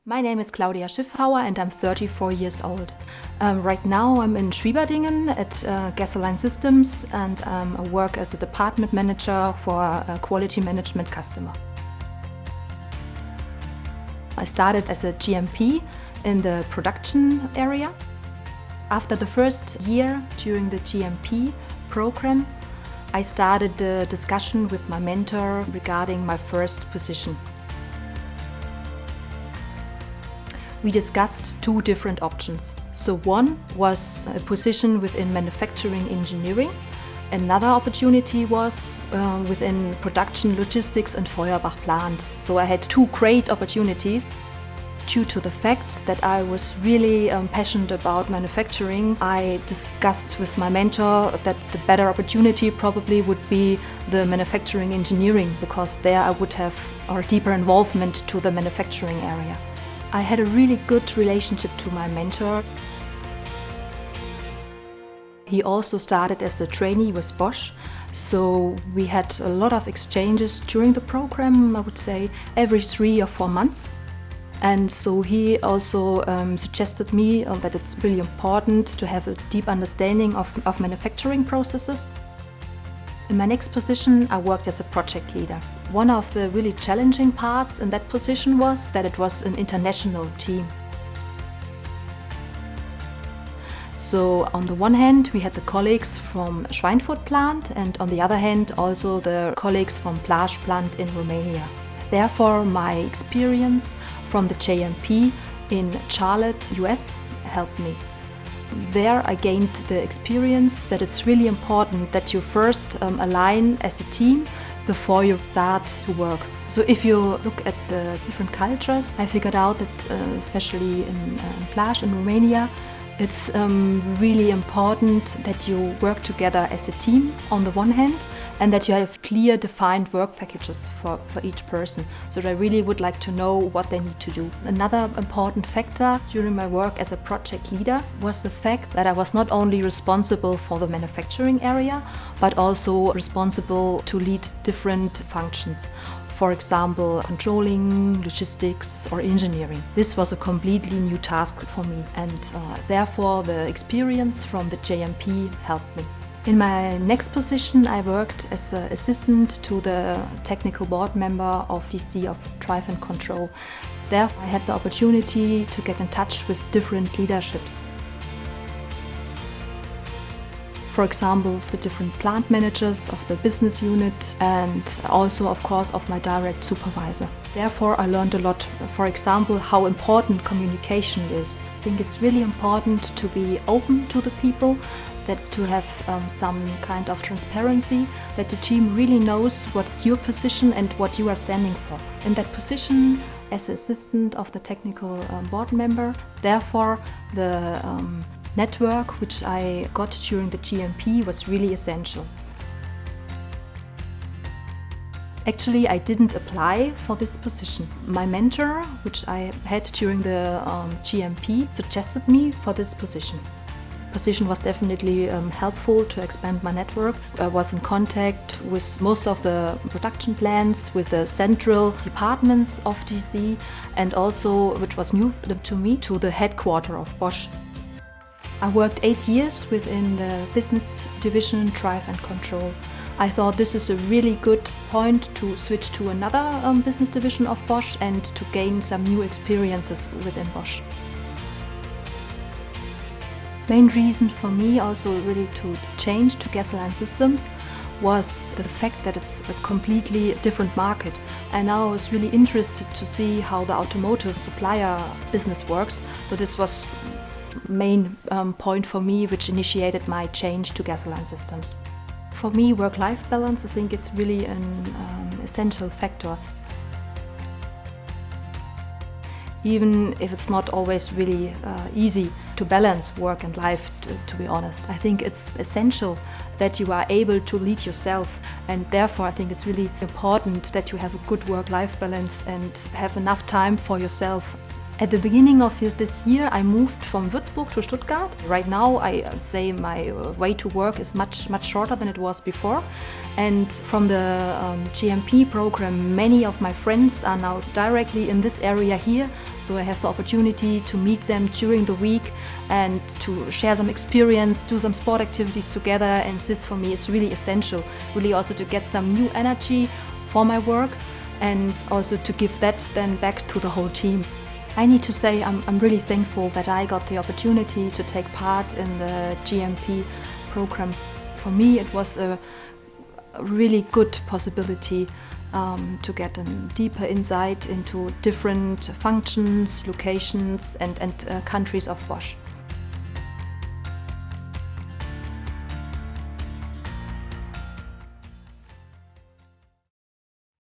My name is Claudia Schiffhauer and I'm 34 years old. Right now I'm in Schwieberdingen at Gasoline Systems and I work as a department manager for a quality management customer. I started as a GMP in the production area. After the first year during the GMP program, I started the discussion with my mentor regarding my first position. We discussed two different options. So one was a position within manufacturing engineering. Another opportunity was within production logistics and Feuerbach plant. So I had two great opportunities. Due to the fact that I was really passionate about manufacturing, I discussed with my mentor that the better opportunity probably would be the manufacturing engineering, because there I would have a deeper involvement to the manufacturing area. I had a really good relationship to my mentor. He also started as a trainee with Bosch, so we had a lot of exchanges during the program, I would say every 3 or 4 months. And so he also suggested me that it's really important to have a deep understanding of manufacturing processes. In my next position, I worked as a project leader. One of the really challenging parts in that position was that it was an international team. So on the one hand, we had the colleagues from Schweinfurt plant, and on the other hand, also the colleagues from Bosch plant in Romania. Therefore, my experience from the JMP in Charlotte, US, helped me. There I gained the experience that it's really important that you first align as a team before you start to work. So if you look at the different cultures, I figured out that especially in Bosch in Romania, it's really important that you work together as a team on the one hand, and that you have clear defined work packages for each person. So I really would like to know what they need to do. Another important factor during my work as a project leader was the fact that I was not only responsible for the manufacturing area, but also responsible to lead different functions. For example, controlling, logistics or engineering. This was a completely new task for me, and therefore the experience from the JMP helped me. In my next position, I worked as an assistant to the technical board member of DC of Drive and Control. There I had the opportunity to get in touch with different leaderships. For example, the different plant managers of the business unit, and also, of course, of my direct supervisor. Therefore, I learned a lot. For example, how important communication is. I think it's really important to be open to the people, that to have some kind of transparency, that the team really knows what's your position and what you are standing for. In that position, as assistant of the technical board member, therefore, the network which I got during the GMP was really essential. Actually, I didn't apply for this position. My mentor, which I had during the GMP, suggested me for this position. The position was definitely helpful to expand my network. I was in contact with most of the production plants, with the central departments of DC, and also, which was new to me, to the headquarters of Bosch. I worked 8 years within the business division Drive and Control. I thought this is a really good point to switch to another business division of Bosch and to gain some new experiences within Bosch. Main reason for me also really to change to Gasoline Systems was the fact that it's a completely different market. And now I was really interested to see how the automotive supplier business works. So this was main point for me, which initiated my change to Gasoline Systems. For me, work-life balance, I think it's really an essential factor. Even if it's not always really easy to balance work and life, to be honest. I think it's essential that you are able to lead yourself, and therefore I think it's really important that you have a good work-life balance and have enough time for yourself. At the beginning of this year, I moved from Würzburg to Stuttgart. Right now, I would say my way to work is much shorter than it was before. And from the JMP program, many of my friends are now directly in this area here. So I have the opportunity to meet them during the week and to share some experience, do some sport activities together. And this for me is really essential, really also to get some new energy for my work and also to give that then back to the whole team. I need to say I'm really thankful that I got the opportunity to take part in the JMP program. For me, it was a really good possibility to get a deeper insight into different functions, locations and countries of Bosch.